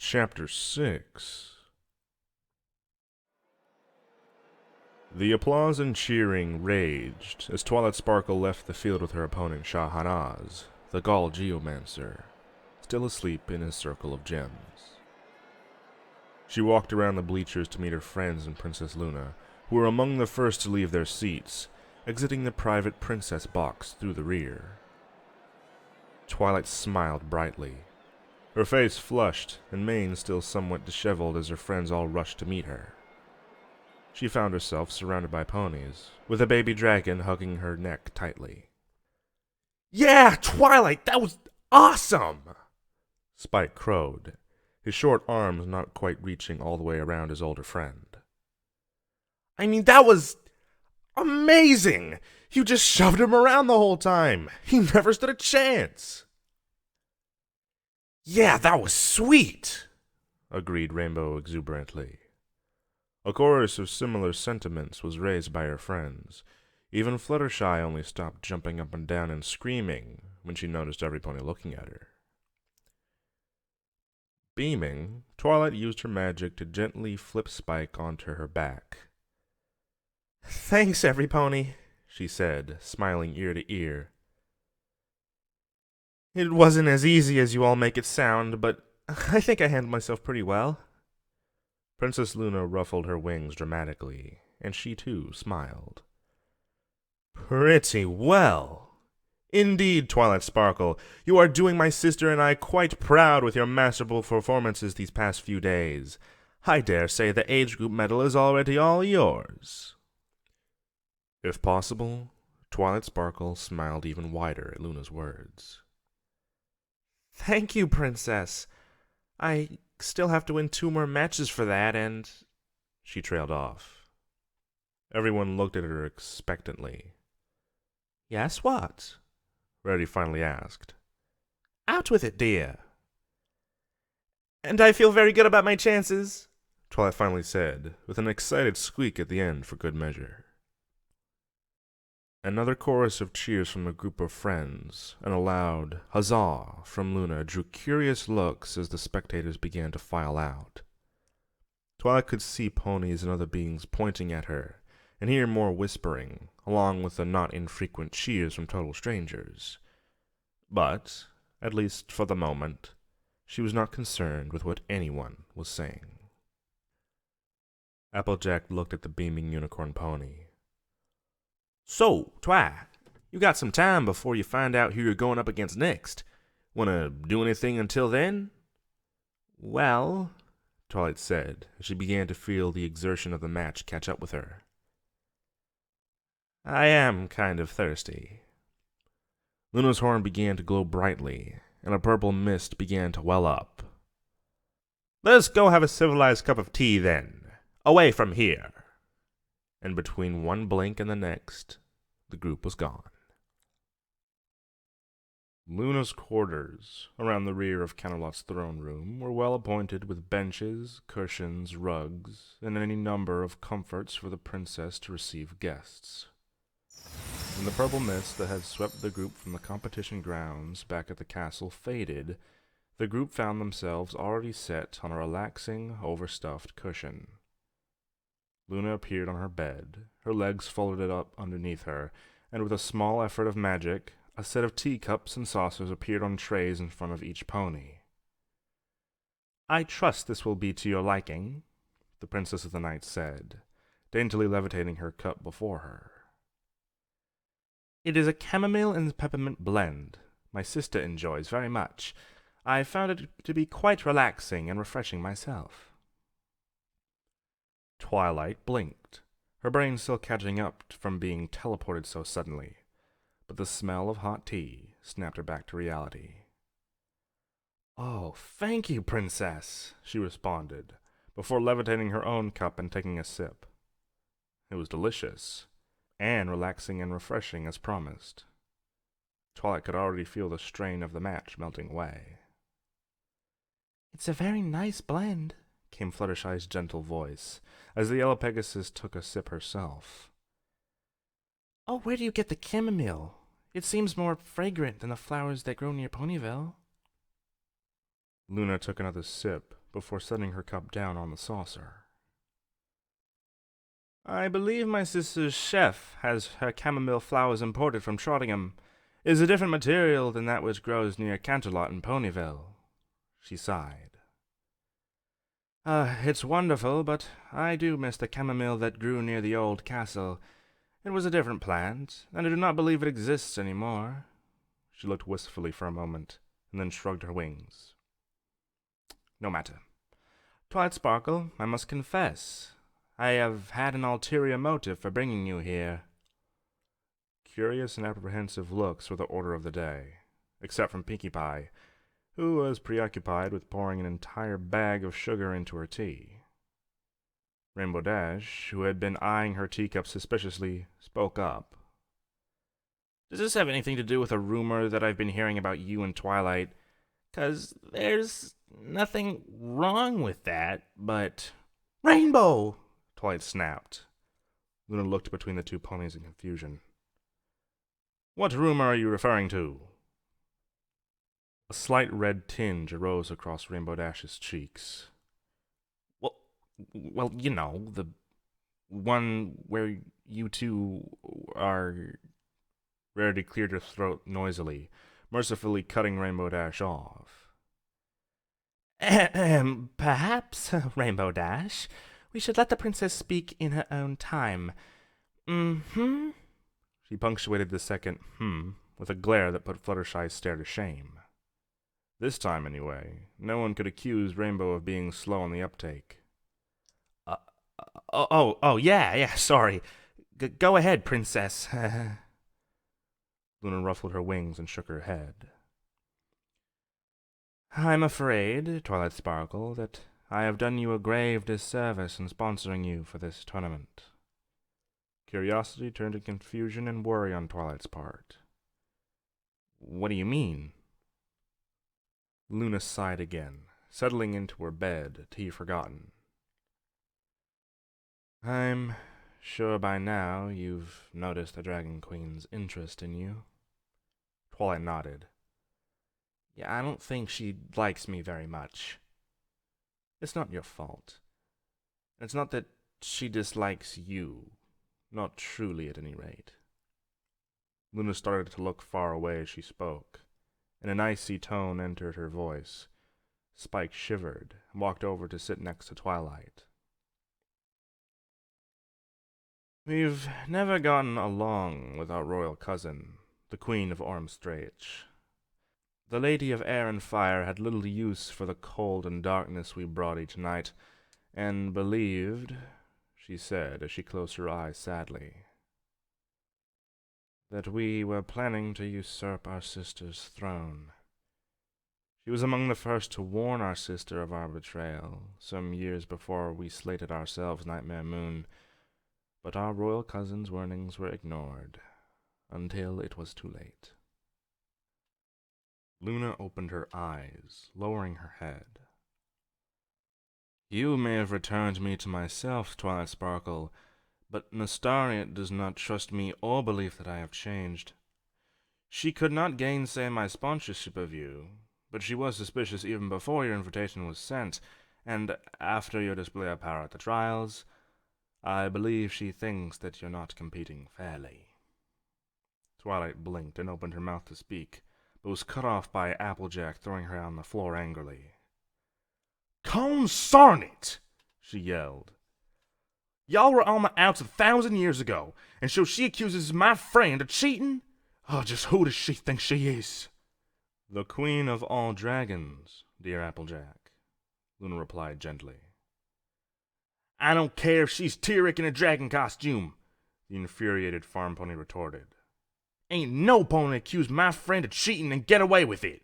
Chapter 6. The applause and cheering raged as Twilight Sparkle left the field with her opponent Shah-Hanaz, the Gaul geomancer, still asleep in his circle of gems. She walked around the bleachers to meet her friends and Princess Luna, who were among the first to leave their seats, exiting the private princess box through the rear. Twilight smiled brightly, her face flushed and mane still somewhat disheveled as her friends all rushed to meet her. She found herself surrounded by ponies, with a baby dragon hugging her neck tightly. "Yeah, Twilight, that was awesome!" Spike crowed, his short arms not quite reaching all the way around his older friend. "I mean, that was amazing! You just shoved him around the whole time! He never stood a chance!" "Yeah, that was sweet!" agreed Rainbow exuberantly. A chorus of similar sentiments was raised by her friends. Even Fluttershy only stopped jumping up and down and screaming when she noticed every pony looking at her. Beaming, Twilight used her magic to gently flip Spike onto her back. "Thanks, every pony," she said, smiling ear to ear. "It wasn't as easy as you all make it sound, but I think I handled myself pretty well." Princess Luna ruffled her wings dramatically, and she too smiled. "Pretty well. Indeed, Twilight Sparkle, you are doing my sister and I quite proud with your masterful performances these past few days. I dare say the age group medal is already all yours." If possible, Twilight Sparkle smiled even wider at Luna's words. "Thank you, Princess. I still have to win 2 more matches for that, and—" She trailed off. Everyone looked at her expectantly. "Yes, what?" Rarity finally asked. "Out with it, dear." "And I feel very good about my chances," Twilight finally said, with an excited squeak at the end for good measure. Another chorus of cheers from a group of friends, and a loud huzzah from Luna drew curious looks as the spectators began to file out. Twilight could see ponies and other beings pointing at her, and hear more whispering, along with the not infrequent cheers from total strangers. But, at least for the moment, she was not concerned with what anyone was saying. Applejack looked at the beaming unicorn pony. "So, Twi, you got some time before you find out who you're going up against next. Wanna do anything until then?" "Well," Twilight said, as she began to feel the exertion of the match catch up with her, "I am kind of thirsty." Luna's horn began to glow brightly, and a purple mist began to well up. "Let's go have a civilized cup of tea, then. Away from here." And between one blink and the next, the group was gone. Luna's quarters, around the rear of Canterlot's throne room, were well appointed with benches, cushions, rugs, and any number of comforts for the princess to receive guests. When the purple mist that had swept the group from the competition grounds back at the castle faded, the group found themselves already set on a relaxing, overstuffed cushion. Luna appeared on her bed, her legs folded up underneath her, and with a small effort of magic, a set of teacups and saucers appeared on trays in front of each pony. "I trust this will be to your liking," the Princess of the Night said, daintily levitating her cup before her. "It is a chamomile and peppermint blend. My sister enjoys very much. I found it to be quite relaxing and refreshing myself." Twilight blinked, her brain still catching up from being teleported so suddenly, but the smell of hot tea snapped her back to reality. "Oh, thank you, Princess," she responded, before levitating her own cup and taking a sip. It was delicious, and relaxing and refreshing as promised. Twilight could already feel the strain of the match melting away. "It's a very nice blend," came Fluttershy's gentle voice, as the yellow Pegasus took a sip herself. "Oh, where do you get the chamomile? It seems more fragrant than the flowers that grow near Ponyville." Luna took another sip, before setting her cup down on the saucer. I believe my sister's chef has her chamomile flowers imported from Trottingham. It is a different material than that which grows near Canterlot in Ponyville. She sighed. It's wonderful, but I do miss the chamomile that grew near the old castle. It was a different plant, and I do not believe it exists any more. She looked wistfully for a moment, and then shrugged her wings. No matter. Twilight Sparkle, I must confess, I have had an ulterior motive for bringing you here. Curious and apprehensive looks were the order of the day, except from Pinkie Pie, who was preoccupied with pouring an entire bag of sugar into her tea. Rainbow Dash, who had been eyeing her teacup suspiciously, spoke up. Does this have anything to do with a rumor that I've been hearing about you and Twilight? 'Cause there's nothing wrong with that, but... Rainbow! Twilight snapped. Luna looked between the two ponies in confusion. What rumor are you referring to? A slight red tinge arose across Rainbow Dash's cheeks. Well, you know, the one where you two are... Rarity cleared her throat noisily, mercifully cutting Rainbow Dash off. Perhaps, Rainbow Dash, we should let the princess speak in her own time. Mm-hmm. She punctuated the second with a glare that put Fluttershy's stare to shame. This time, anyway, no one could accuse Rainbow of being slow on the uptake. Yeah, sorry. Go ahead, princess. Luna ruffled her wings and shook her head. I'm afraid, Twilight Sparkle, that I have done you a grave disservice in sponsoring you for this tournament. Curiosity turned to confusion and worry on Twilight's part. What do you mean? Luna sighed again, settling into her bed, tea forgotten. I'm sure by now you've noticed the Dragon Queen's interest in you. Twilight nodded. Yeah, I don't think she likes me very much. It's not your fault. It's not that she dislikes you. Not truly, at any rate. Luna started to look far away as she spoke, and an icy tone entered her voice. Spike shivered and walked over to sit next to Twilight. We've never gotten along with our royal cousin, the Queen of Ormstrait. The Lady of Air and Fire had little use for the cold and darkness we brought each night, and believed, she said as she closed her eyes sadly, that we were planning to usurp our sister's throne. She was among the first to warn our sister of our betrayal, some years before we slated ourselves Nightmare Moon, but our royal cousin's warnings were ignored, until it was too late. Luna opened her eyes, lowering her head. You may have returned me to myself, Twilight Sparkle, but Nastaria does not trust me or believe that I have changed. She could not gainsay my sponsorship of you, but she was suspicious even before your invitation was sent, and after your display of power at the trials, I believe she thinks that you're not competing fairly. Twilight blinked and opened her mouth to speak, but was cut off by Applejack throwing her on the floor angrily. Consarn it! She yelled. Y'all were on my outs 1,000 years ago, and so she accuses my friend of cheating? Oh, just who does she think she is? The Queen of all Dragons, dear Applejack, Luna replied gently. I don't care if she's Tyrick in a dragon costume, the infuriated farm pony retorted. Ain't no pony accuse my friend of cheating and get away with it.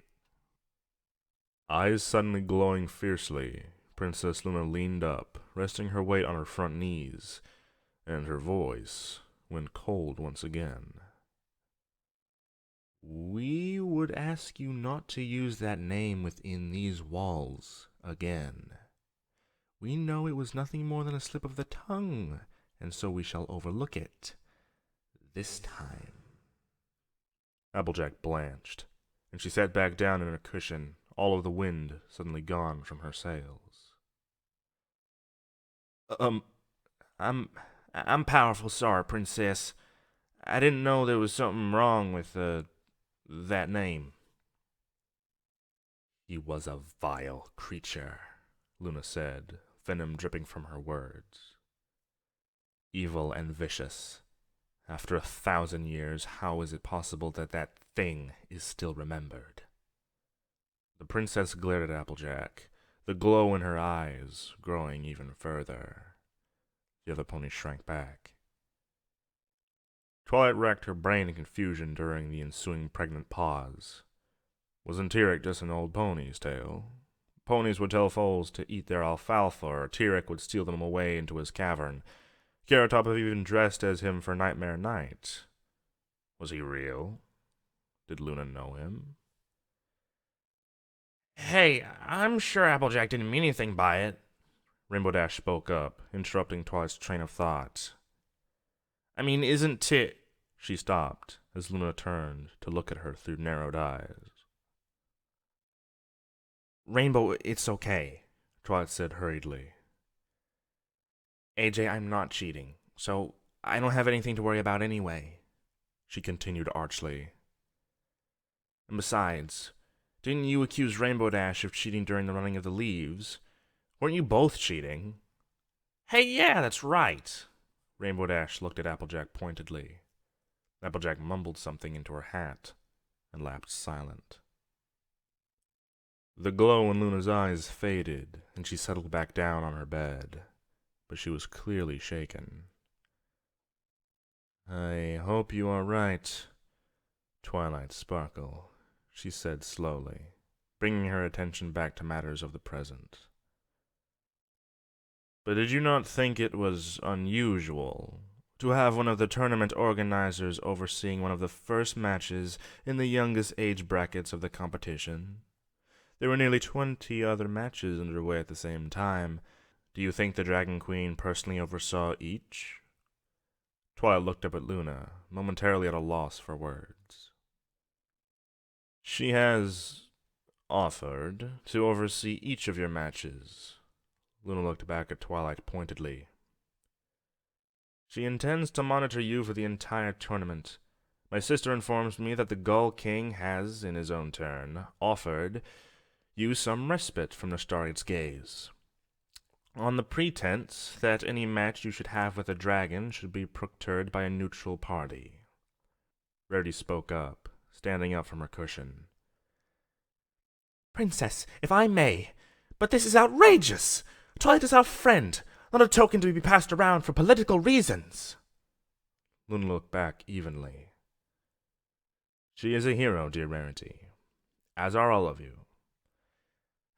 Eyes suddenly glowing fiercely, Princess Luna leaned up, resting her weight on her front knees, and her voice went cold once again. We would ask you not to use that name within these walls again. We know it was nothing more than a slip of the tongue, and so we shall overlook it. This time. Applejack blanched, and she sat back down in her cushion, all of the wind suddenly gone from her sails. Um, I'm, I'm powerful sorry, Princess. I didn't know there was something wrong with, that name. He was a vile creature, Luna said, venom dripping from her words. Evil and vicious. After 1,000 years, how is it possible that that thing is still remembered? The princess glared at Applejack, the glow in her eyes growing even further. The other pony shrank back. Twilight racked her brain in confusion during the ensuing pregnant pause. Wasn't Tyrek just an old pony's tale? Ponies would tell foals to eat their alfalfa, or Tyrek would steal them away into his cavern. Carrot Top had even dressed as him for Nightmare Night. Was he real? Did Luna know him? Hey, I'm sure Applejack didn't mean anything by it. Rainbow Dash spoke up, interrupting Twilight's train of thought. I mean, isn't it... She stopped, as Luna turned to look at her through narrowed eyes. Rainbow, it's okay, Twilight said hurriedly. AJ, I'm not cheating, so I don't have anything to worry about anyway, she continued archly. And besides, didn't you accuse Rainbow Dash of cheating during the running of the leaves? Weren't you both cheating? Hey, yeah, that's right. Rainbow Dash looked at Applejack pointedly. Applejack mumbled something into her hat and lapsed silent. The glow in Luna's eyes faded, and she settled back down on her bed, but she was clearly shaken. I hope you are right, Twilight Sparkle, she said slowly, bringing her attention back to matters of the present. But did you not think it was unusual to have one of the tournament organizers overseeing one of the first matches in the youngest age brackets of the competition? There were nearly 20 other matches underway at the same time. Do you think the Dragon Queen personally oversaw each? Twilight looked up at Luna, momentarily at a loss for words. She has offered to oversee each of your matches. Luna looked back at Twilight pointedly. She intends to monitor you for the entire tournament. My sister informs me that the Gull King has, in his own turn, offered you some respite from the Stargate's gaze, on the pretense that any match you should have with a dragon should be procured by a neutral party. Rarity spoke up, standing up from her cushion. Princess, if I may, but this is outrageous! Twilight is our friend, not a token to be passed around for political reasons. Luna looked back evenly. She is a hero, dear Rarity, as are all of you.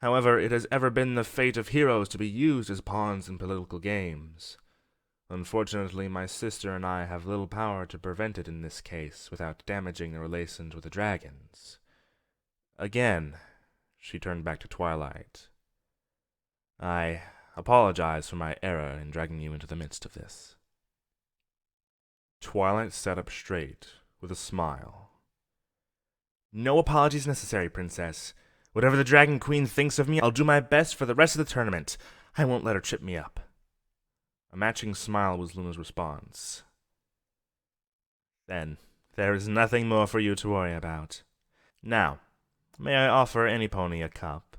However, it has ever been the fate of heroes to be used as pawns in political games. Unfortunately, my sister and I have little power to prevent it in this case without damaging the relations with the dragons. Again, she turned back to Twilight. I apologize for my error in dragging you into the midst of this. Twilight sat up straight, with a smile. No apologies necessary, Princess. Whatever the Dragon Queen thinks of me, I'll do my best for the rest of the tournament. I won't let her trip me up. A matching smile was Luna's response. Then, there is nothing more for you to worry about. Now, may I offer any pony a cup?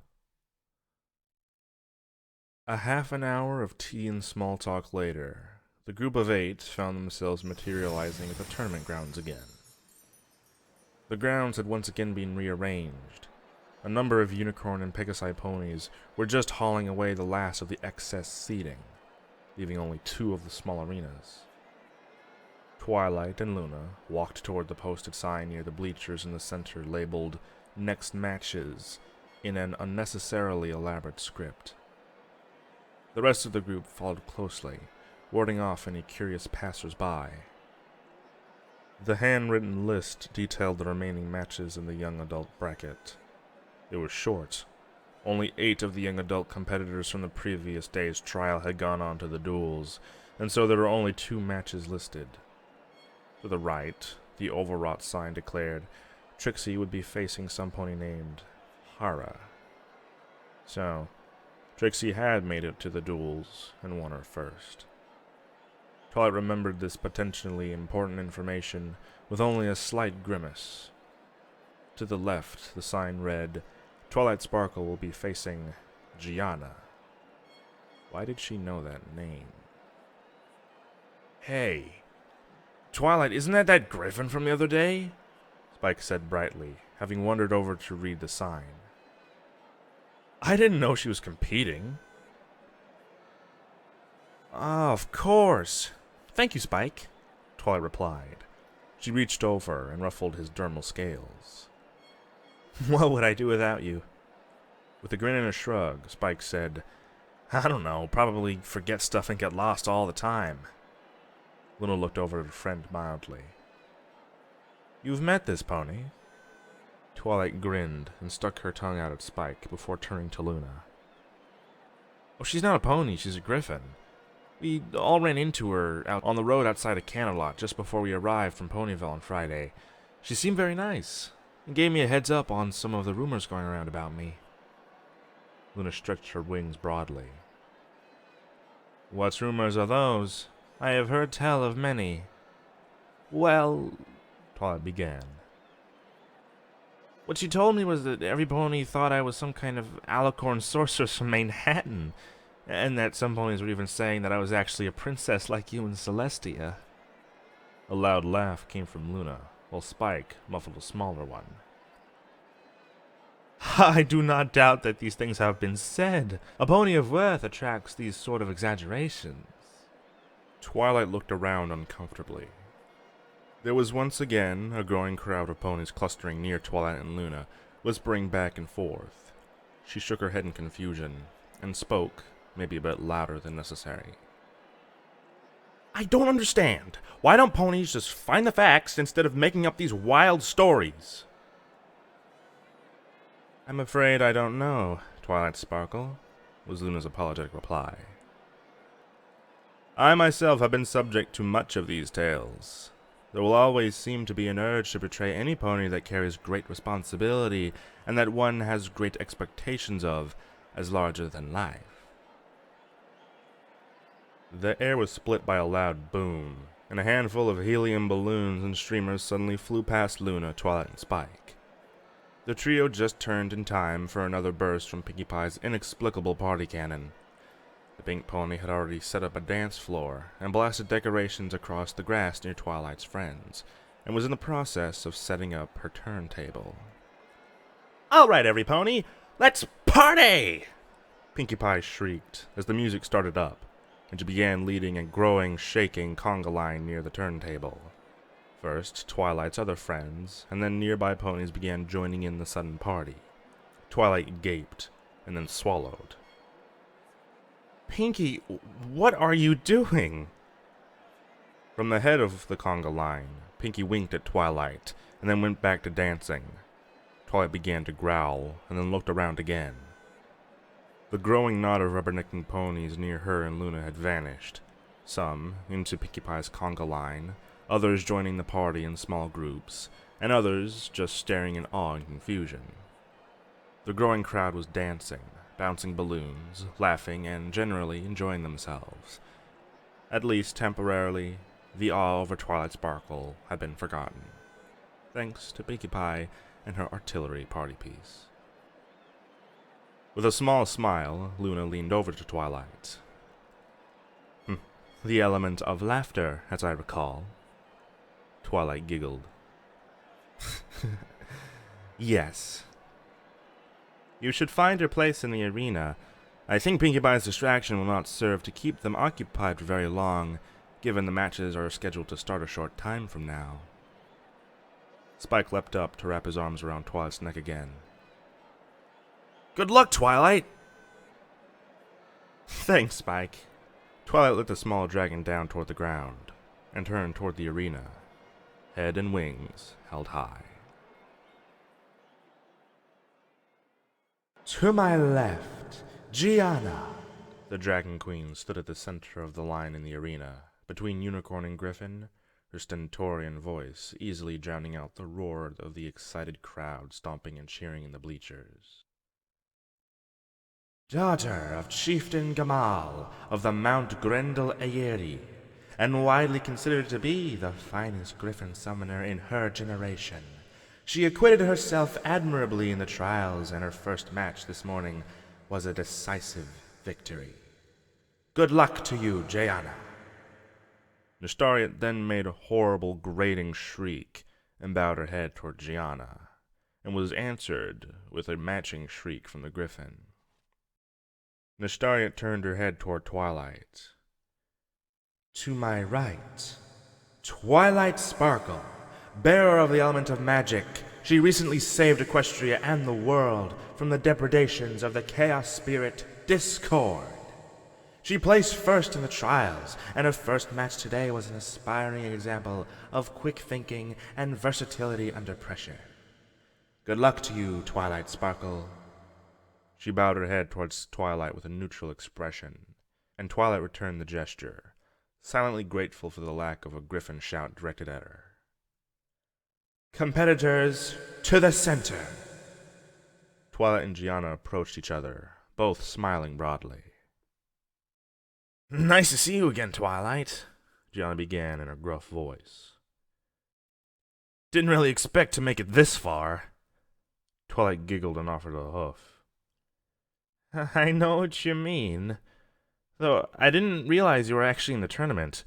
A half an hour of tea and small talk later, the group of 8 found themselves materializing at the tournament grounds again. The grounds had once again been rearranged. A number of unicorn and Pegasi ponies were just hauling away the last of the excess seating, leaving only 2 of the small arenas. Twilight and Luna walked toward the posted sign near the bleachers in the center labeled Next Matches in an unnecessarily elaborate script. The rest of the group followed closely, warding off any curious passers-by. The handwritten list detailed the remaining matches in the young adult bracket. It was short. Only 8 of the young adult competitors from the previous day's trial had gone on to the duels, and so there were only 2 matches listed. To the right, the overwrought sign declared Trixie would be facing some pony named Hara. So, Trixie had made it to the duels and won her first. Twilight remembered this potentially important information with only a slight grimace. To the left, the sign read, Twilight Sparkle will be facing Gianna. Why did she know that name? Hey, Twilight, isn't that griffin from the other day? Spike said brightly, having wandered over to read the sign. I didn't know she was competing. Ah, of course. Thank you, Spike, Twilight replied. She reached over and ruffled his dermal scales. What would I do without you? With a grin and a shrug, Spike said, I don't know, probably forget stuff and get lost all the time. Luna looked over at her friend mildly. You've met this pony? Twilight grinned and stuck her tongue out at Spike before turning to Luna. Oh, she's not a pony, she's a griffin. We all ran into her out on the road outside of Canterlot just before we arrived from Ponyville on Friday. She seemed very nice and gave me a heads up on some of the rumors going around about me. Luna stretched her wings broadly. What rumors are those? I have heard tell of many. Well, Twilight began. What she told me was that every pony thought I was some kind of alicorn sorceress from Manhattan, and that some ponies were even saying that I was actually a princess like you and Celestia. A loud laugh came from Luna, while Spike muffled a smaller one. I do not doubt that these things have been said. A pony of worth attracts these sort of exaggerations. Twilight looked around uncomfortably. There was once again a growing crowd of ponies clustering near Twilight and Luna, whispering back and forth. She shook her head in confusion, and spoke, maybe a bit louder than necessary. I don't understand. Why don't ponies just find the facts instead of making up these wild stories? I'm afraid I don't know, Twilight Sparkle, was Luna's apologetic reply. I myself have been subject to much of these tales. There will always seem to be an urge to portray any pony that carries great responsibility and that one has great expectations of as larger than life. The air was split by a loud boom, and a handful of helium balloons and streamers suddenly flew past Luna, Twilight, and Spike. The trio just turned in time for another burst from Pinkie Pie's inexplicable party cannon. The pink pony had already set up a dance floor and blasted decorations across the grass near Twilight's friends, and was in the process of setting up her turntable. All right, every pony, let's party! Pinkie Pie shrieked as the music started up, and she began leading a growing, shaking conga line near the turntable. First, Twilight's other friends, and then nearby ponies began joining in the sudden party. Twilight gaped, and then swallowed. Pinkie, what are you doing? From the head of the conga line, Pinkie winked at Twilight, and then went back to dancing. Twilight began to growl, and then looked around again. The growing knot of rubbernecking ponies near her and Luna had vanished, some into Pinkie Pie's conga line, others joining the party in small groups, and others just staring in awe and confusion. The growing crowd was dancing, bouncing balloons, laughing, and generally enjoying themselves. At least temporarily, the awe over Twilight Sparkle had been forgotten, thanks to Pinkie Pie and her artillery party piece. With a small smile, Luna leaned over to Twilight. The element of laughter, as I recall. Twilight giggled. Yes. You should find your place in the arena. I think Pinkie Pie's distraction will not serve to keep them occupied for very long, given the matches are scheduled to start a short time from now. Spike leapt up to wrap his arms around Twilight's neck again. Good luck, Twilight! Thanks, Spike. Twilight let the small dragon down toward the ground, and turned toward the arena, head and wings held high. To my left, Gianna. The Dragon Queen stood at the center of the line in the arena, between Unicorn and Griffin, her stentorian voice easily drowning out the roar of the excited crowd stomping and cheering in the bleachers. daughter of Chieftain Gamal of the Mount Grendel Aeri, and widely considered to be the finest griffin summoner in her generation. She acquitted herself admirably in the trials, and her first match this morning was a decisive victory. Good luck to you, Jayanna. Nastarian then made a horrible grating shriek and bowed her head toward Gianna, and was answered with a matching shriek from the griffin. Nastarian turned her head toward Twilight. To my right, Twilight Sparkle, bearer of the element of magic. She recently saved Equestria and the world from the depredations of the chaos spirit Discord. She placed first in the trials, and her first match today was an aspiring example of quick thinking and versatility under pressure. Good luck to you, Twilight Sparkle. She bowed her head towards Twilight with a neutral expression, and Twilight returned the gesture, silently grateful for the lack of a griffin shout directed at her. Competitors, to the center! Twilight and Gianna approached each other, both smiling broadly. Nice to see you again, Twilight, Gianna began in her gruff voice. Didn't really expect to make it this far. Twilight giggled and offered a hoof. I know what you mean. Though I didn't realize you were actually in the tournament.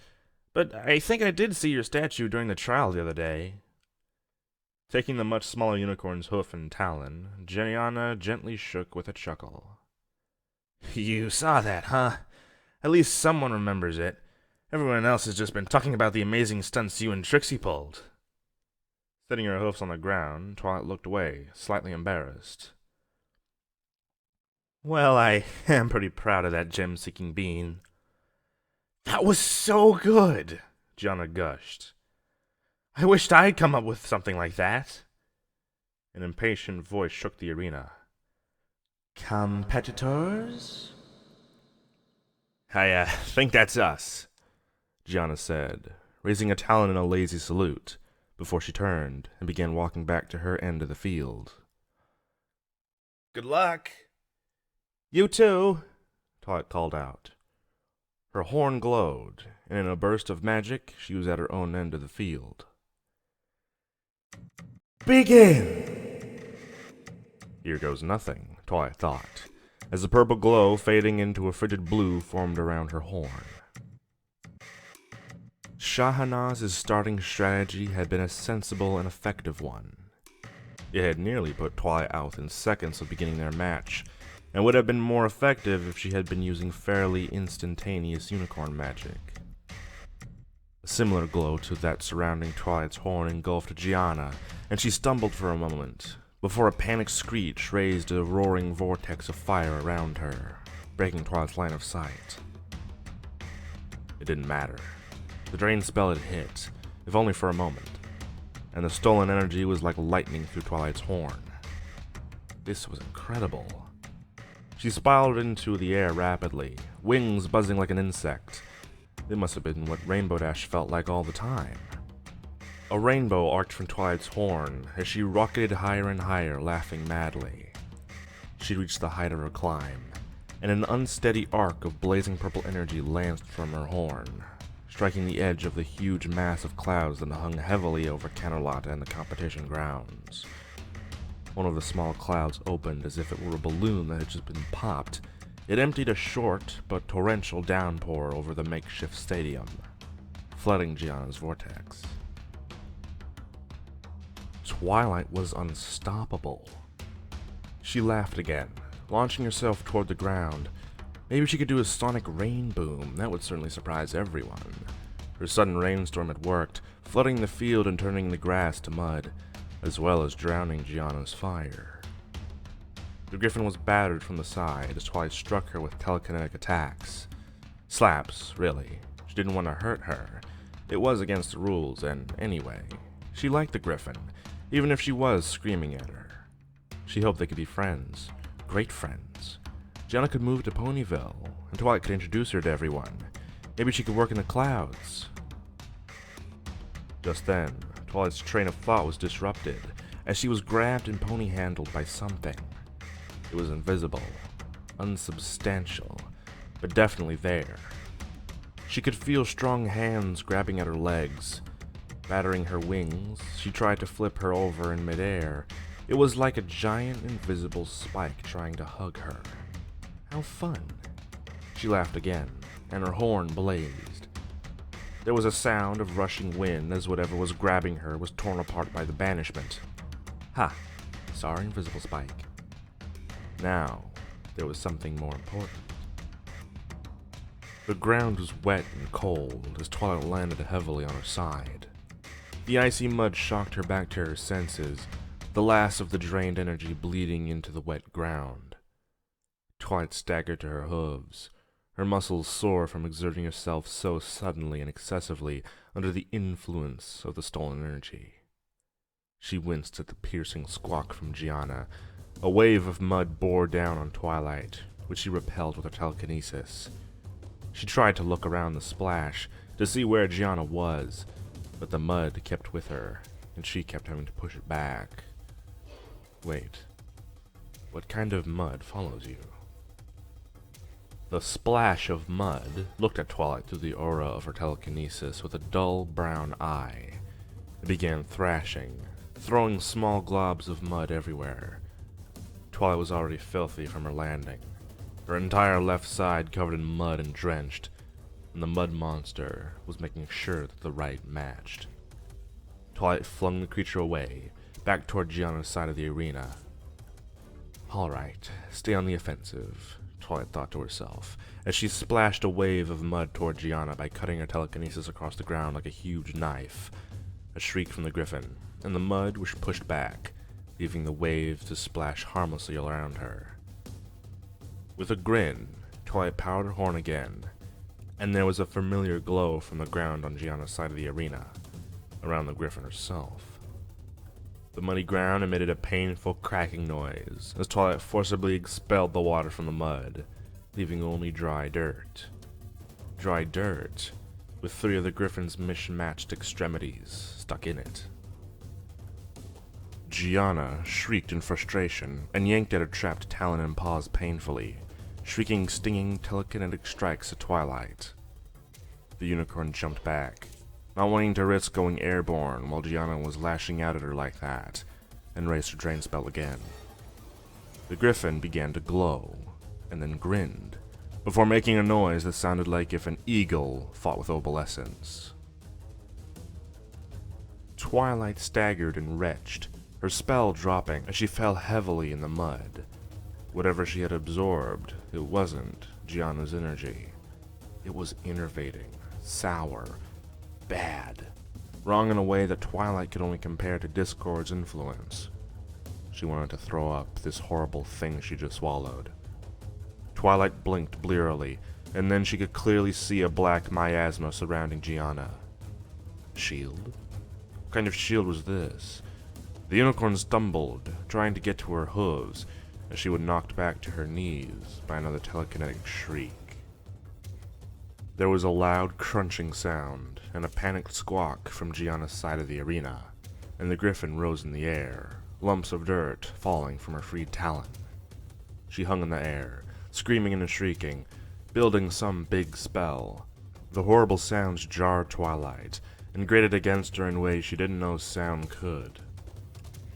But I think I did see your statue during the trial the other day. Taking the much smaller unicorn's hoof and talon, Gianna gently shook with a chuckle. You saw that, huh? At least someone remembers it. Everyone else has just been talking about the amazing stunts you and Trixie pulled. Setting her hoofs on the ground, Twilight looked away, slightly embarrassed. Well, I am pretty proud of that gem-seeking bean. That was so good, Gianna gushed. I wished I'd come up with something like that. An impatient voice shook the arena. Competitors? I think that's us, Gianna said, raising a talon in a lazy salute, before she turned and began walking back to her end of the field. Good luck. You too, Twilight called out. Her horn glowed, and in a burst of magic, she was at her own end of the field. Begin! Here goes nothing, Twilight thought, as the purple glow fading into a frigid blue formed around her horn. Shahanaz's starting strategy had been a sensible and effective one. It had nearly put Twilight out within seconds of beginning their match, and would have been more effective if she had been using fairly instantaneous unicorn magic. A similar glow to that surrounding Twilight's horn engulfed Gianna, and she stumbled for a moment, before a panicked screech raised a roaring vortex of fire around her, breaking Twilight's line of sight. It didn't matter. The drain spell had hit, if only for a moment, and the stolen energy was like lightning through Twilight's horn. This was incredible. She spiraled into the air rapidly, wings buzzing like an insect. It must have been what Rainbow Dash felt like all the time. A rainbow arced from Twilight's horn as she rocketed higher and higher, laughing madly. She reached the height of her climb, and an unsteady arc of blazing purple energy lanced from her horn, striking the edge of the huge mass of clouds that hung heavily over Canterlot and the competition grounds. One of the small clouds opened as if it were a balloon that had just been popped. It emptied a short but torrential downpour over the makeshift stadium, flooding Gianna's vortex. Twilight was unstoppable. She laughed again, launching herself toward the ground. Maybe she could do a sonic rain boom. That would certainly surprise everyone. Her sudden rainstorm had worked, flooding the field and turning the grass to mud, as well as drowning Gianna's fire. The griffin was battered from the side as Twilight struck her with telekinetic attacks. Slaps, really. She didn't want to hurt her. It was against the rules, and anyway, she liked the griffin, even if she was screaming at her. She hoped they could be friends. Great friends. Gianna could move to Ponyville, and Twilight could introduce her to everyone. Maybe she could work in the clouds. Just then, Twilight's train of thought was disrupted, as she was grabbed and pony-handled by something. It was invisible, unsubstantial, but definitely there. She could feel strong hands grabbing at her legs. Battering her wings, she tried to flip her over in midair. It was like a giant invisible spike trying to hug her. How fun. She laughed again, and her horn blazed. There was a sound of rushing wind as whatever was grabbing her was torn apart by the banishment. Ha! Sorry, invisible spike. Now, there was something more important. The ground was wet and cold as Twilight landed heavily on her side. The icy mud shocked her back to her senses, the last of the drained energy bleeding into the wet ground. Twilight staggered to her hooves, her muscles sore from exerting herself so suddenly and excessively under the influence of the stolen energy. She winced at the piercing squawk from Gianna. A wave of mud bore down on Twilight, which she repelled with her telekinesis. She tried to look around the splash to see where Gianna was, but the mud kept with her, and she kept having to push it back. Wait, what kind of mud follows you? The splash of mud looked at Twilight through the aura of her telekinesis with a dull brown eye. It began thrashing, throwing small globs of mud everywhere. Twilight was already filthy from her landing, her entire left side covered in mud and drenched, and the mud monster was making sure that the right matched. Twilight flung the creature away, back toward Gianna's side of the arena. Alright, stay on the offensive, Twilight thought to herself, as she splashed a wave of mud toward Gianna by cutting her telekinesis across the ground like a huge knife. A shriek from the griffin, and the mud was pushed back, leaving the waves to splash harmlessly around her. With a grin, Twilight powered her horn again, and there was a familiar glow from the ground on Gianna's side of the arena, around the griffin herself. The muddy ground emitted a painful cracking noise as Twilight forcibly expelled the water from the mud, leaving only dry dirt. Dry dirt, with 3 of the griffin's mismatched extremities stuck in it. Gianna shrieked in frustration and yanked at her trapped talon and paws painfully, shrieking stinging telekinetic strikes at Twilight. The unicorn jumped back, not wanting to risk going airborne while Gianna was lashing out at her like that, and raised her drain spell again. The griffin began to glow, and then grinned, before making a noise that sounded like if an eagle fought with opalescence. Twilight staggered and retched, her spell dropping as she fell heavily in the mud. Whatever she had absorbed, it wasn't Gianna's energy. It was enervating, sour, bad, wrong in a way that Twilight could only compare to Discord's influence. She wanted to throw up this horrible thing she just swallowed. Twilight blinked blearily, and then she could clearly see a black miasma surrounding Gianna. Shield? What kind of shield was this? The unicorn stumbled, trying to get to her hooves, as she was knocked back to her knees by another telekinetic shriek. There was a loud crunching sound and a panicked squawk from Gianna's side of the arena, and the griffin rose in the air, lumps of dirt falling from her freed talon. She hung in the air, screaming and shrieking, building some big spell. The horrible sounds jarred Twilight and grated against her in ways she didn't know sound could.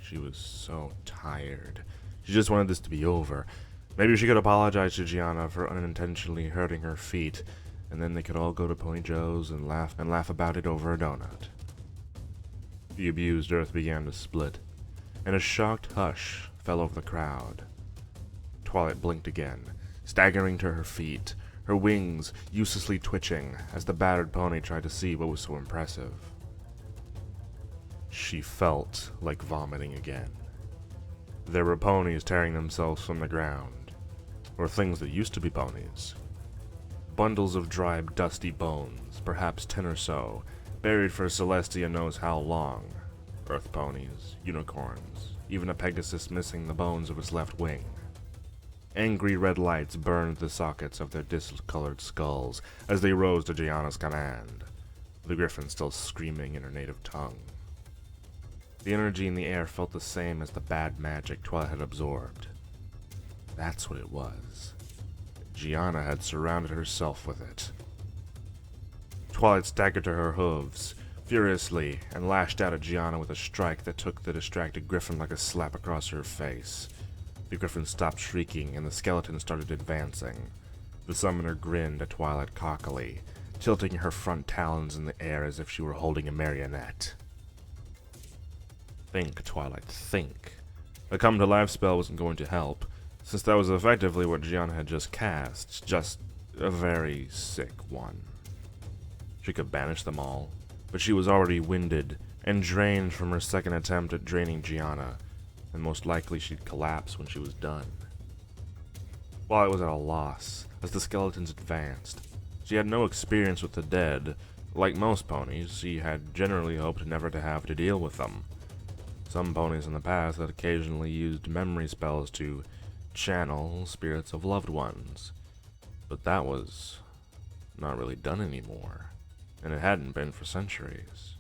She was so tired. She just wanted this to be over. Maybe she could apologize to Gianna for unintentionally hurting her feet, and then they could all go to Pony Joe's and laugh about it over a donut. The abused earth began to split, and a shocked hush fell over the crowd. Twilight blinked again, staggering to her feet, her wings uselessly twitching as the battered pony tried to see what was so impressive. She felt like vomiting again. There were ponies tearing themselves from the ground, or things that used to be ponies. Bundles of dried, dusty bones, perhaps 10 or so, buried for Celestia knows how long. Earth ponies, unicorns, even a Pegasus missing the bones of its left wing. Angry red lights burned the sockets of their discolored skulls as they rose to Gianna's command, the griffin still screaming in her native tongue. The energy in the air felt the same as the bad magic Twilight had absorbed. That's what it was. Gianna had surrounded herself with it. Twilight staggered to her hooves, furiously, and lashed out at Gianna with a strike that took the distracted griffin like a slap across her face. The griffin stopped shrieking, and the skeleton started advancing. The summoner grinned at Twilight cockily, tilting her front talons in the air as if she were holding a marionette. Think, Twilight, think. A come-to-life spell wasn't going to help, since that was effectively what Gianna had just cast, just a very sick one. She could banish them all, but she was already winded and drained from her second attempt at draining Gianna, and most likely she'd collapse when she was done. Twilight was at a loss as the skeletons advanced. She had no experience with the dead. Like most ponies, she had generally hoped never to have to deal with them. Some ponies in the past had occasionally used memory spells to channel spirits of loved ones, but that was not really done anymore, and it hadn't been for centuries.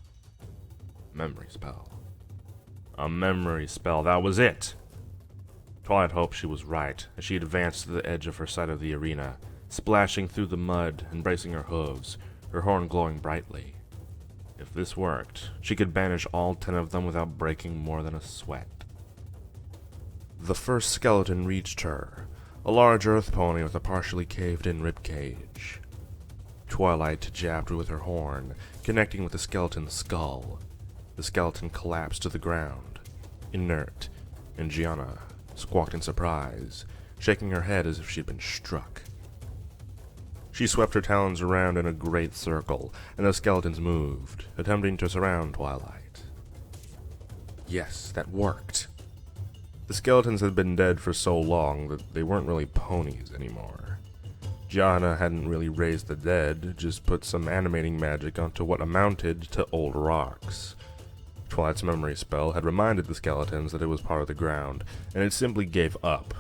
Memory spell. A memory spell, that was it! Twilight hoped she was right as she advanced to the edge of her side of the arena, splashing through the mud and bracing her hooves, her horn glowing brightly. If this worked, she could banish all 10 of them without breaking more than a sweat. The first skeleton reached her, a large earth pony with a partially caved-in ribcage. Twilight jabbed with her horn, connecting with the skeleton's skull. The skeleton collapsed to the ground, inert, and Gianna squawked in surprise, shaking her head as if she'd been struck. She swept her talons around in a great circle, and the skeletons moved, attempting to surround Twilight. Yes, that worked. The skeletons had been dead for so long that they weren't really ponies anymore. Gianna hadn't really raised the dead, just put some animating magic onto what amounted to old rocks. Twilight's memory spell had reminded the skeletons that it was part of the ground, and it simply gave up,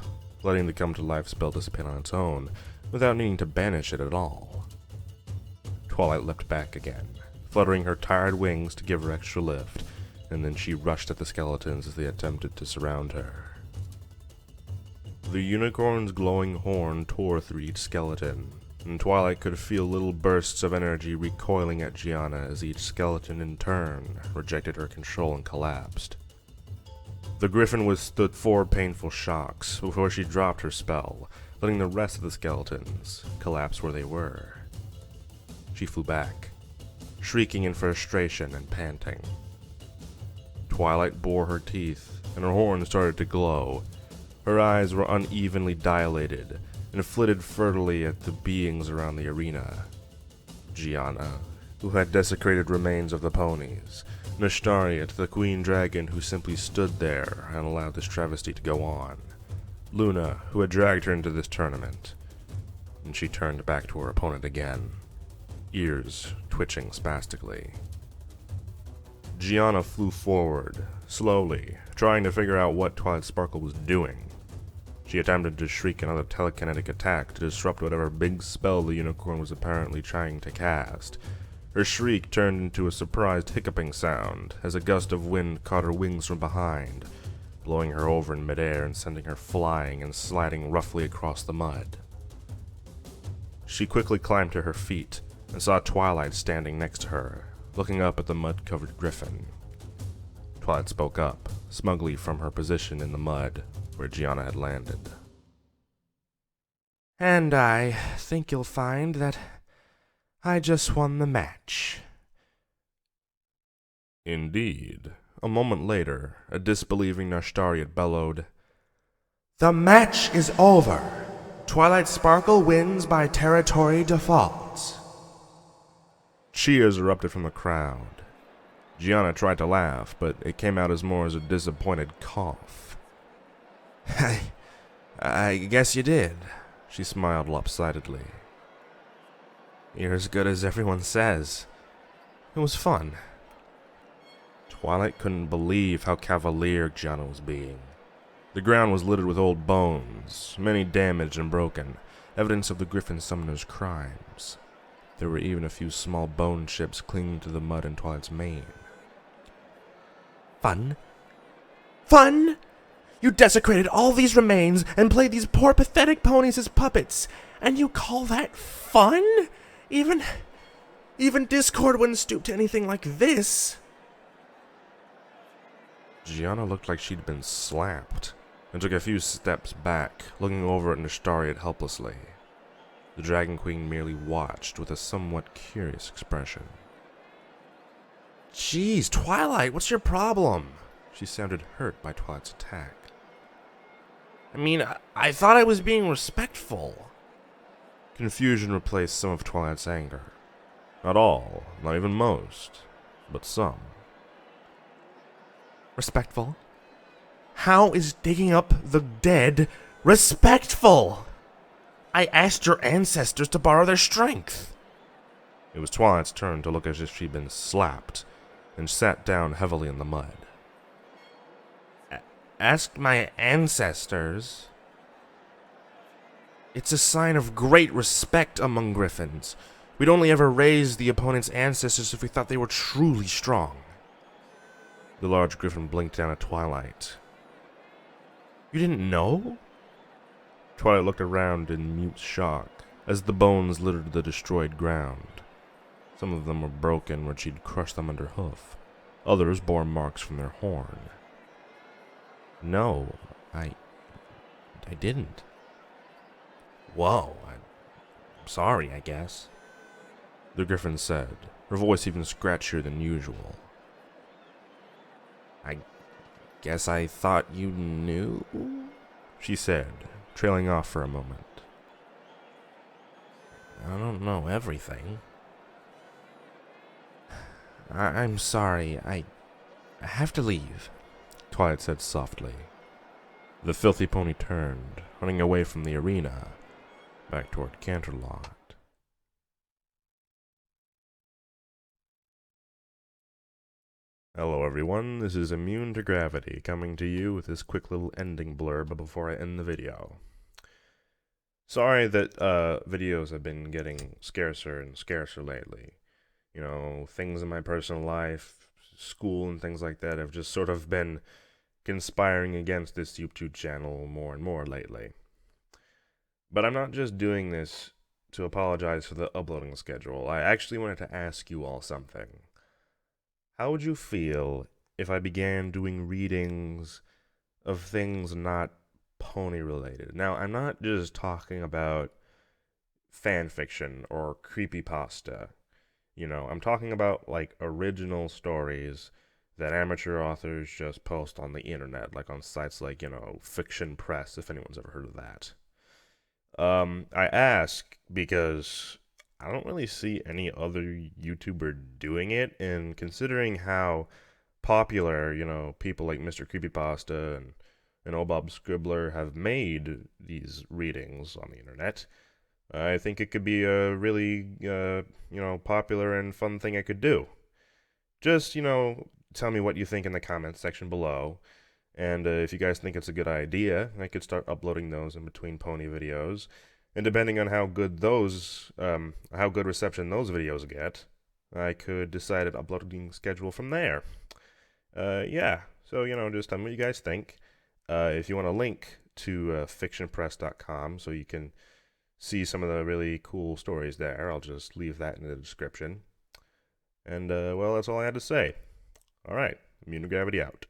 letting the come-to-life spell dissipate on its own, without needing to banish it at all. Twilight leapt back again, fluttering her tired wings to give her extra lift, and then she rushed at the skeletons as they attempted to surround her. The unicorn's glowing horn tore through each skeleton, and Twilight could feel little bursts of energy recoiling at Gianna as each skeleton in turn rejected her control and collapsed. The griffin withstood 4 painful shocks before she dropped her spell, letting the rest of the skeletons collapse where they were. She flew back, shrieking in frustration and panting. Twilight bore her teeth, and her horn started to glow. Her eyes were unevenly dilated, and flitted furtively at the beings around the arena. Gianna, who had desecrated remains of the ponies, Nashtariat, the queen dragon who simply stood there and allowed this travesty to go on, Luna, who had dragged her into this tournament, and she turned back to her opponent again, ears twitching spastically. Gianna flew forward, slowly, trying to figure out what Twilight Sparkle was doing. She attempted to shriek another telekinetic attack to disrupt whatever big spell the unicorn was apparently trying to cast. Her shriek turned into a surprised hiccuping sound as a gust of wind caught her wings from behind, blowing her over in midair and sending her flying and sliding roughly across the mud. She quickly climbed to her feet and saw Twilight standing next to her, looking up at the mud-covered griffin. Twilight spoke up, smugly from her position in the mud where Gianna had landed. "And I think you'll find that I just won the match." Indeed. A moment later, a disbelieving Nashtariat bellowed, "The match is over. Twilight Sparkle wins by territory default." Cheers erupted from the crowd. Gianna tried to laugh, but it came out as more as a disappointed cough. I guess you did," she smiled lopsidedly. "You're as good as everyone says. It was fun." Twilight couldn't believe how cavalier Gianna was being. The ground was littered with old bones, many damaged and broken, evidence of the Griffin Summoner's crimes. There were even a few small bone chips clinging to the mud in Twilight's mane. "Fun? Fun? You desecrated all these remains and played these poor pathetic ponies as puppets. And you call that fun? Even Discord wouldn't stoop to anything like this. Gianna looked like she'd been slapped, and took a few steps back, looking over at Nestariat helplessly. The Dragon Queen merely watched with a somewhat curious expression. Jeez, Twilight, what's your problem? She sounded hurt by Twilight's attack. I mean, I thought I was being respectful. Confusion replaced some of Twilight's anger. Not all, not even most, but some. Respectful? How is digging up the dead respectful? I asked your ancestors to borrow their strength. It was Twilight's turn to look as if she'd been slapped, and sat down heavily in the mud. Asked my ancestors? It's a sign of great respect among griffins. We'd only ever raise the opponent's ancestors if we thought they were truly strong. The large griffin blinked down at Twilight. You didn't know? Twilight looked around in mute shock as the bones littered the destroyed ground. Some of them were broken where she'd crushed them under hoof. Others bore marks from their horn. No, I didn't. Whoa, I'm sorry, I guess. The griffin said, her voice even scratchier than usual. I guess I thought you knew? She said, trailing off for a moment. I don't know everything. I'm sorry, I have to leave, Twilight said softly. The filthy pony turned, running away from the arena, back toward Canterlot. Hello everyone, this is Immune to Gravity, coming to you with this quick little ending blurb before I end the video. Sorry that videos have been getting scarcer and scarcer lately. You know, things in my personal life, school and things like that have just sort of been conspiring against this YouTube channel more and more lately. But I'm not just doing this to apologize for the uploading schedule. I actually wanted to ask you all something. How would you feel if I began doing readings of things not pony related? Now, I'm not just talking about fan fiction or creepypasta. You know, I'm talking about, like, original stories that amateur authors just post on the internet, like on sites like, you know, Fiction Press, if anyone's ever heard of that. I ask because I don't really see any other YouTuber doing it, and considering how popular, you know, people like Mr. Creepypasta and Obob Scribbler have made these readings on the internet, I think it could be a really, you know, popular and fun thing I could do. Just, you know, tell me what you think in the comments section below. And if you guys think it's a good idea, I could start uploading those in between pony videos. And depending on how good those, how good reception those videos get, I could decide an uploading schedule from there. Yeah, so, you know, just tell me what you guys think. If you want a link to fictionpress.com so you can see some of the really cool stories there, I'll just leave that in the description. And, well, that's all I had to say. All right, Immune to Gravity out.